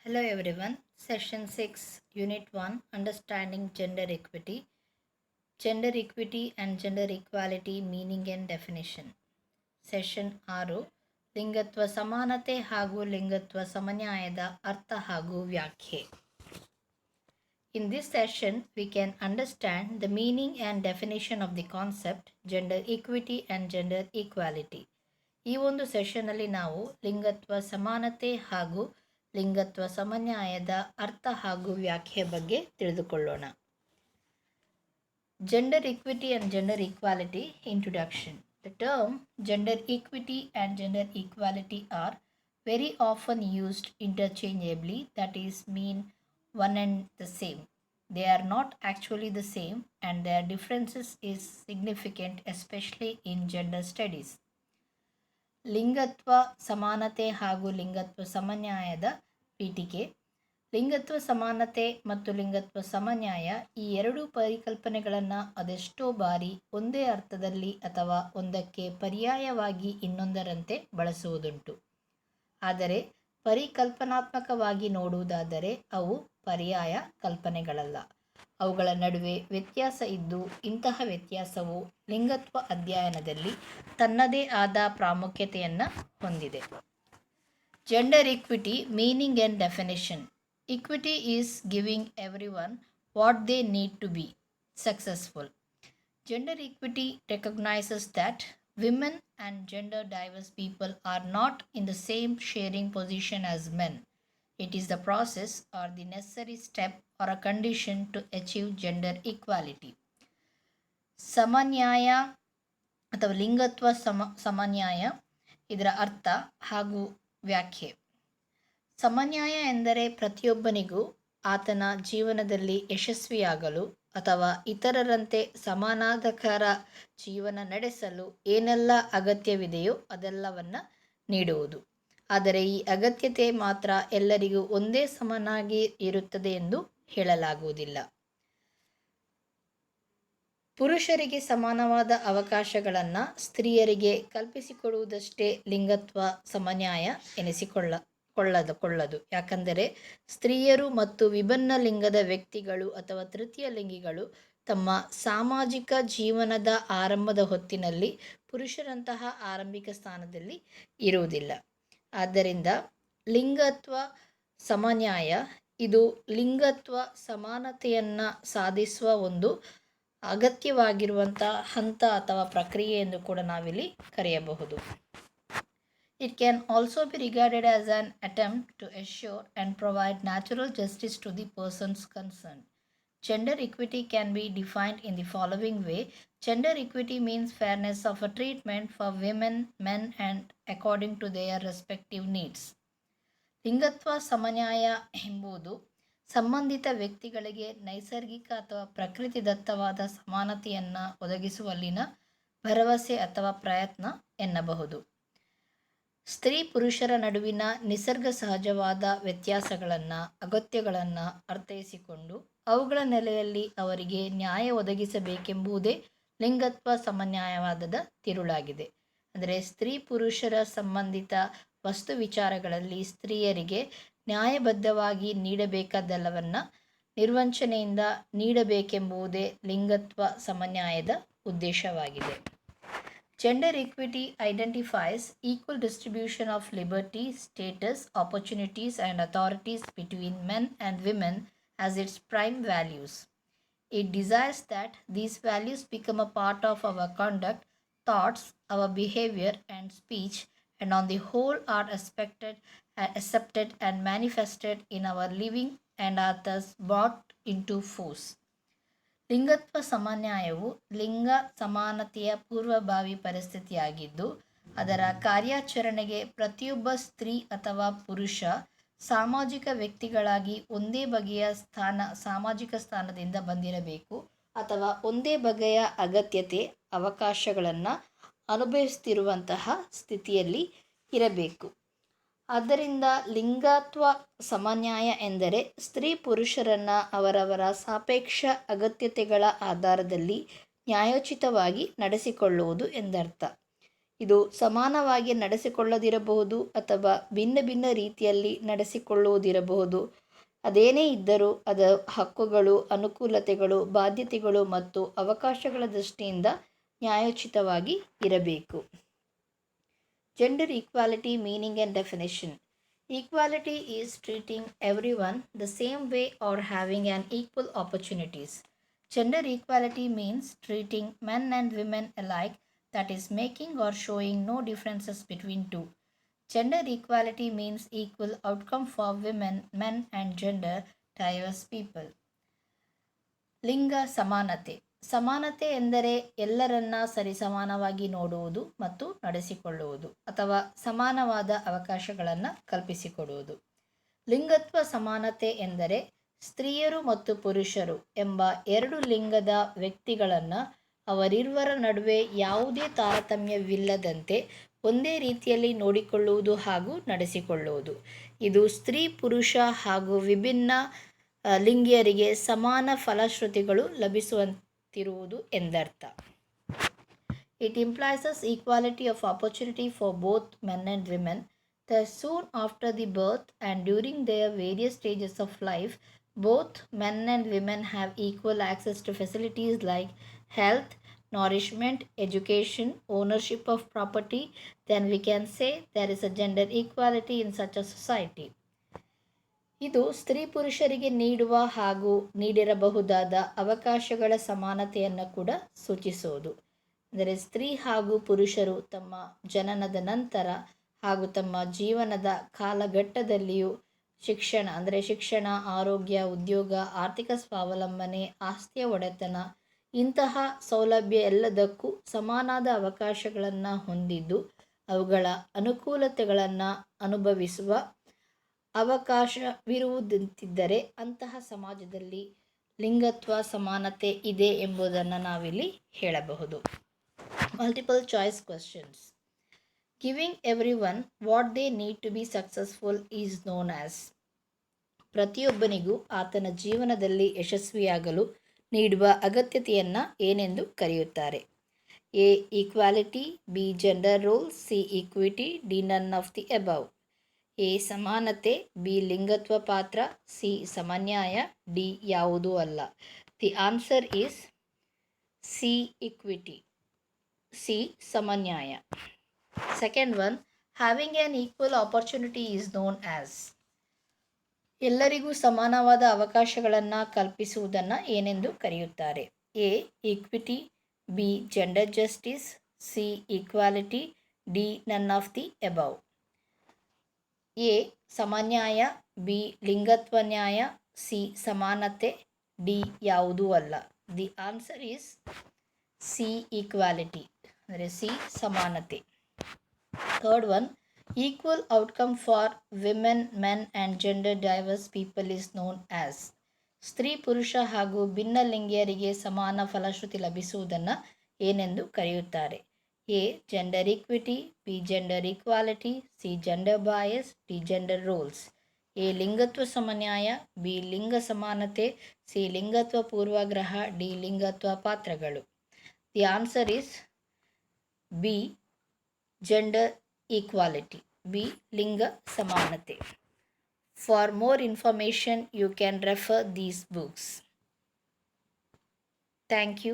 Hello everyone. Session 6, Unit 1, Understanding Gender Equity. Gender Equity and Gender Equality Meaning and Definition. Session 6, ಲಿಂಗತ್ವ ಸಮಾನತೆ ಹಾಗೂ ಲಿಂಗತ್ವ ಸಮನ್ಯಾಯದ ಅರ್ಥ ಹಾಗೂ ವ್ಯಾಖ್ಯೆ. In this session, we can understand the meaning and definition of the concept gender equity and gender equality. ಈ ಒಂದು ಸೆಷನ್ನಲ್ಲಿ ನಾವು ಲಿಂಗತ್ವ ಸಮಾನತೆ ಹಾಗೂ ಲಿಂಗತ್ವ ಸಮನ್ಯಾಯದ ಅರ್ಥ ಹಾಗೂ ವ್ಯಾಖ್ಯೆ ಬಗ್ಗೆ ತಿಳಿದುಕೊಳ್ಳೋಣ. Gender equity and gender equality. Introduction. The term gender equity and gender equality are very often used interchangeably, that is, mean one and the same. They are not actually the same, and their differences is significant, especially in gender studies. ಲಿಂಗತ್ವ ಸಮಾನತೆ ಹಾಗೂ ಲಿಂಗತ್ವ ಸಮನ್ಯಾಯದ ಪೀಠಿಕೆ. ಲಿಂಗತ್ವ ಸಮಾನತೆ ಮತ್ತು ಲಿಂಗತ್ವ ಸಮನ್ಯಾಯ ಈ ಎರಡೂ ಪರಿಕಲ್ಪನೆಗಳನ್ನು ಅದೆಷ್ಟೋ ಬಾರಿ ಒಂದೇ ಅರ್ಥದಲ್ಲಿ ಅಥವಾ ಒಂದಕ್ಕೆ ಪರ್ಯಾಯವಾಗಿ ಇನ್ನೊಂದರಂತೆ ಬಳಸುವುದುಂಟು. ಆದರೆ ಪರಿಕಲ್ಪನಾತ್ಮಕವಾಗಿ ನೋಡುವುದಾದರೆ ಅವು ಪರ್ಯಾಯ ಕಲ್ಪನೆಗಳಲ್ಲ. ಅವುಗಳ ನಡುವೆ ವ್ಯತ್ಯಾಸ ಇದ್ದು ಇಂತಹ ವ್ಯತ್ಯಾಸವು ಲಿಂಗತ್ವ ಅಧ್ಯಯನದಲ್ಲಿ ತನ್ನದೇ ಆದ ಪ್ರಾಮುಖ್ಯತೆಯನ್ನು ಹೊಂದಿದೆ. Gender equity, meaning and definition. Equity is giving everyone what they need to be successful. Gender equity recognizes that women and gender diverse people are not in the same sharing position as men. It is the process or the necessary step or a condition to achieve gender equality. ಸಮನ್ಯಾಯ ಅಥವಾ ಲಿಂಗತ್ವ ಸಮನ್ಯಾಯ ಇದರ ಅರ್ಥ ಹಾಗೂ ವ್ಯಾಖ್ಯೆ. ಸಮನ್ಯಾಯ ಎಂದರೆ ಪ್ರತಿಯೊಬ್ಬನಿಗೂ ಆತನ ಜೀವನದಲ್ಲಿ ಯಶಸ್ವಿಯಾಗಲು ಅಥವಾ ಇತರರಂತೆ ಸಮಾನಾಧಿಕಾರ ಜೀವನ ನಡೆಸಲು ಏನೆಲ್ಲ ಅಗತ್ಯವಿದೆಯೋ ಅದೆಲ್ಲವನ್ನು ನೀಡುವುದು. ಆದರೆ ಈ ಅಗತ್ಯತೆ ಮಾತ್ರ ಎಲ್ಲರಿಗೂ ಒಂದೇ ಸಮನಾಗಿ ಇರುತ್ತದೆ ಎಂದು ಹೇಳಲಾಗುವುದಿಲ್ಲ. ಪುರುಷರಿಗೆ ಸಮಾನವಾದ ಅವಕಾಶಗಳನ್ನು ಸ್ತ್ರೀಯರಿಗೆ ಕಲ್ಪಿಸಿಕೊಡುವುದಷ್ಟೇ ಲಿಂಗತ್ವ ಸಮನ್ಯಾಯ ಕೊಳ್ಳದು. ಯಾಕಂದರೆ ಸ್ತ್ರೀಯರು ಮತ್ತು ವಿಭಿನ್ನ ಲಿಂಗದ ವ್ಯಕ್ತಿಗಳು ಅಥವಾ ತೃತೀಯ ಲಿಂಗಿಗಳು ತಮ್ಮ ಸಾಮಾಜಿಕ ಜೀವನದ ಆರಂಭದ ಹೊತ್ತಿನಲ್ಲಿ ಪುರುಷರಂತಹ ಆರಂಭಿಕ ಸ್ಥಾನದಲ್ಲಿ ಇರುವುದಿಲ್ಲ. ಆದ್ದರಿಂದ ಲಿಂಗತ್ವ ಸಮನ್ಯಾಯ ಇದು ಲಿಂಗತ್ವ ಸಮಾನತೆಯನ್ನು ಸಾಧಿಸುವ ಒಂದು ಅಗತ್ಯವಾಗಿರುವಂಥ ಹಂತ ಅಥವಾ ಪ್ರಕ್ರಿಯೆ ಎಂದು ಕೂಡ ನಾವಿಲ್ಲಿ ಕರೆಯಬಹುದು. It can also be regarded as an attempt to assure and provide natural justice to the persons concerned. Gender equity can be defined in the following way. Gender equity means fairness of a treatment for women, men, and according to their respective needs. ಲಿಂಗತ್ವ ಸಮನ್ಯಾಯ ಎಂಬುದು ಸಂಬಂಧಿತ ವ್ಯಕ್ತಿಗಳಿಗೆ ನೈಸರ್ಗಿಕ ಅಥವಾ ಪ್ರಕೃತಿದತ್ತವಾದ ಸಮಾನತೆಯನ್ನು ಒದಗಿಸುವಲ್ಲಿನ ಭರವಸೆ ಅಥವಾ ಪ್ರಯತ್ನ ಎನ್ನಬಹುದು. ಸ್ತ್ರೀ ಪುರುಷರ ನಡುವಿನ ನಿಸರ್ಗ ಸಹಜವಾದ ವ್ಯತ್ಯಾಸಗಳನ್ನು ಅಗತ್ಯಗಳನ್ನು ಅರ್ಥೈಸಿಕೊಂಡು ಅವುಗಳ ನೆಲೆಯಲ್ಲಿ ಅವರಿಗೆ ನ್ಯಾಯ ಒದಗಿಸಬೇಕೆಂಬುದೇ ಲಿಂಗತ್ವ ಸಮನ್ಯಾಯವಾದದ ತಿರುಳಾಗಿದೆ. ಅಂದರೆ ಸ್ತ್ರೀ ಪುರುಷರ ಸಂಬಂಧಿತ ವಸ್ತು ವಿಚಾರಗಳಲ್ಲಿ ಸ್ತ್ರೀಯರಿಗೆ ನ್ಯಾಯಬದ್ಧವಾಗಿ ನೀಡಬೇಕಾದೆಲ್ಲವನ್ನು ನಿರ್ವಂಚನೆಯಿಂದ ನೀಡಬೇಕೆಂಬುದೇ ಲಿಂಗತ್ವ ಸಮನ್ಯಾಯದ ಉದ್ದೇಶವಾಗಿದೆ. Gender equity identifies equal distribution of liberty, status, opportunities, and authorities between men and women as its prime values. It desires that these values become a part of our conduct, thoughts, our behavior, and speech, and on the whole are accepted and manifested in our living and are thus brought into force. ಲಿಂಗತ್ವ ಸಮನ್ಯಾಯವು ಲಿಂಗ ಸಮಾನತೆಯ ಪೂರ್ವಭಾವಿ ಪರಿಸ್ಥಿತಿಯಾಗಿದ್ದು ಅದರ ಕಾರ್ಯಾಚರಣೆಗೆ ಪ್ರತಿಯೊಬ್ಬ ಸ್ತ್ರೀ ಅಥವಾ ಪುರುಷ ಸಾಮಾಜಿಕ ವ್ಯಕ್ತಿಗಳಾಗಿ ಒಂದೇ ಬಗೆಯ ಸಾಮಾಜಿಕ ಸ್ಥಾನದಿಂದ ಬಂದಿರಬೇಕು ಅಥವಾ ಒಂದೇ ಬಗೆಯ ಅಗತ್ಯತೆ ಅವಕಾಶಗಳನ್ನು ಅನುಭವಿಸುತ್ತಿರುವಂತಹ ಸ್ಥಿತಿಯಲ್ಲಿ ಇರಬೇಕು. ಆದ್ದರಿಂದ ಲಿಂಗತ್ವ ಸಮನ್ಯಾಯ ಎಂದರೆ ಸ್ತ್ರೀ ಪುರುಷರನ್ನು ಅವರವರ ಸಾಪೇಕ್ಷ ಅಗತ್ಯತೆಗಳ ಆಧಾರದಲ್ಲಿ ನ್ಯಾಯೋಚಿತವಾಗಿ ನಡೆಸಿಕೊಳ್ಳುವುದು ಎಂದರ್ಥ. ಇದು ಸಮಾನವಾಗಿ ನಡೆಸಿಕೊಳ್ಳದಿರಬಹುದು ಅಥವಾ ಭಿನ್ನ ಭಿನ್ನ ರೀತಿಯಲ್ಲಿ ನಡೆಸಿಕೊಳ್ಳುವುದಿರಬಹುದು. ಅದೇನೇ ಇದ್ದರೂ ಅದರ ಹಕ್ಕುಗಳು, ಅನುಕೂಲತೆಗಳು, ಬಾಧ್ಯತೆಗಳು ಮತ್ತು ಅವಕಾಶಗಳ ದೃಷ್ಟಿಯಿಂದ ನ್ಯಾಯೋಚಿತವಾಗಿ ಇರಬೇಕು. Gender equality meaning and definition. Equality is treating everyone the same way or having an equal opportunities. Gender equality means treating men and women alike, that is, making or showing no differences between two. Gender equality means equal outcome for women, men, and gender diverse people. ಲಿಂಗ ಸಮಾನತೆ. ಸಮಾನತೆ ಎಂದರೆ ಎಲ್ಲರನ್ನ ಸರಿಸಮಾನವಾಗಿ ನೋಡುವುದು ಮತ್ತು ನಡೆಸಿಕೊಳ್ಳುವುದು ಅಥವಾ ಸಮಾನವಾದ ಅವಕಾಶಗಳನ್ನು ಕಲ್ಪಿಸಿಕೊಡುವುದು. ಲಿಂಗತ್ವ ಸಮಾನತೆ ಎಂದರೆ ಸ್ತ್ರೀಯರು ಮತ್ತು ಪುರುಷರು ಎಂಬ ಎರಡು ಲಿಂಗದ ವ್ಯಕ್ತಿಗಳನ್ನು ಅವರಿರುವರ ನಡುವೆ ಯಾವುದೇ ತಾರತಮ್ಯವಿಲ್ಲದಂತೆ ಒಂದೇ ರೀತಿಯಲ್ಲಿ ನೋಡಿಕೊಳ್ಳುವುದು ಹಾಗೂ ನಡೆಸಿಕೊಳ್ಳುವುದು. ಇದು ಸ್ತ್ರೀ ಪುರುಷ ಹಾಗೂ ವಿಭಿನ್ನ ಲಿಂಗಿಯರಿಗೆ ಸಮಾನ ಫಲಶ್ರುತಿಗಳು ಲಭಿಸುವಂತಿರುವುದು ಎಂದರ್ಥ. It implies equality of opportunity for both men and women. Thus, soon after the birth and during their various stages of life, both men and women have equal access to facilities like health, nourishment, education, ownership of property. Then we can say there is a gender equality in such a society. ಇದು ಸ್ತ್ರೀ ಪುರುಷರಿಗೆ ನೀಡುವ ಹಾಗೂ ನೀಡಿರಬಹುದಾದ ಅವಕಾಶಗಳ ಸಮಾನತೆಯನ್ನು ಕೂಡ ಸೂಚಿಸುವುದು. ಅಂದರೆ ಸ್ತ್ರೀ ಹಾಗೂ ಪುರುಷರು ತಮ್ಮ ಜನನದ ನಂತರ ಹಾಗೂ ತಮ್ಮ ಜೀವನದ ಕಾಲಘಟ್ಟದಲ್ಲಿಯೂ ಶಿಕ್ಷಣ, ಆರೋಗ್ಯ, ಉದ್ಯೋಗ, ಆರ್ಥಿಕ ಸ್ವಾವಲಂಬನೆ, ಆಸ್ತಿಯ ಒಡೆತನ ಇಂತಹ ಸೌಲಭ್ಯ ಎಲ್ಲದಕ್ಕೂ ಸಮಾನಾದ ಅವಕಾಶಗಳನ್ನು ಹೊಂದಿದ್ದು ಅವುಗಳ ಅನುಕೂಲತೆಗಳನ್ನು ಅನುಭವಿಸುವ ಅವಕಾಶವಿರುವುದಂತಿದ್ದರೆ ಅಂತಹ ಸಮಾಜದಲ್ಲಿ ಲಿಂಗತ್ವ ಸಮಾನತೆ ಇದೆ ಎಂಬುದನ್ನು ನಾವಿಲ್ಲಿ ಹೇಳಬಹುದು. Multiple choice questions. Giving everyone what they need to be successful is known as. ಪ್ರತಿಯೊಬ್ಬನಿಗೂ ಆತನ ಜೀವನದಲ್ಲಿ ಯಶಸ್ವಿಯಾಗಲು ನೀಡುವ ಅಗತ್ಯತೆಯನ್ನು ಏನೆಂದು ಕರೆಯುತ್ತಾರೆ? A. Equality, B. Gender role, C. Equity, D. None of the above. A. ಸಮಾನತೆ, ಬಿ. ಲಿಂಗತ್ವ ಪಾತ್ರ, ಸಿ. ಸಮನ್ಯಾಯ, ಡಿ. ಯಾವುದೂ ಅಲ್ಲ. The answer is C. Equity. C. ಸಮನ್ಯಾಯ. Second one, having an equal opportunity is known as. ಎಲ್ಲರಿಗೂ ಸಮಾನವಾದ ಅವಕಾಶಗಳನ್ನು ಕಲ್ಪಿಸುವುದನ್ನು ಏನೆಂದು ಕರೆಯುತ್ತಾರೆ? A. Equity, B. Gender justice, C. Equality, D. None of the above. A. ಸಮನ್ಯಾಯ, ಬಿ. ಲಿಂಗತ್ವ ನ್ಯಾಯ, ಸಿ. ಸಮಾನತೆ, ಡಿ. ಯಾವುದೂ ಅಲ್ಲ. The answer is C. Equality, ಅಂದರೆ ಸಿ. ಸಮಾನತೆ. Third one, equal outcome for women, men and gender diverse people is known as. ಸ್ತ್ರೀ ಪುರುಷ ಹಾಗೂ ಭಿನ್ನಲಿಂಗಿಯರಿಗೆ ಸಮಾನ ಫಲಶ್ರುತಿ ಲಭಿಸುವುದನ್ನು ಏನೆಂದು ಕರೆಯುತ್ತಾರೆ? A. Gender equity, B. Gender equality, C. Gender bias, D. Gender roles. A. ಲಿಂಗತ್ವ ಸಮನ್ಯಾಯ, ಬಿ. ಲಿಂಗ ಸಮಾನತೆ, ಸಿ. ಲಿಂಗತ್ವ ಪೂರ್ವಗ್ರಹ, ಡಿ. ಲಿಂಗತ್ವ ಪಾತ್ರಗಳು. The answer is B. Gender equality, B. ಲಿಂಗ ಸಮಾನತೆ. For more information you can refer these books. Thank you.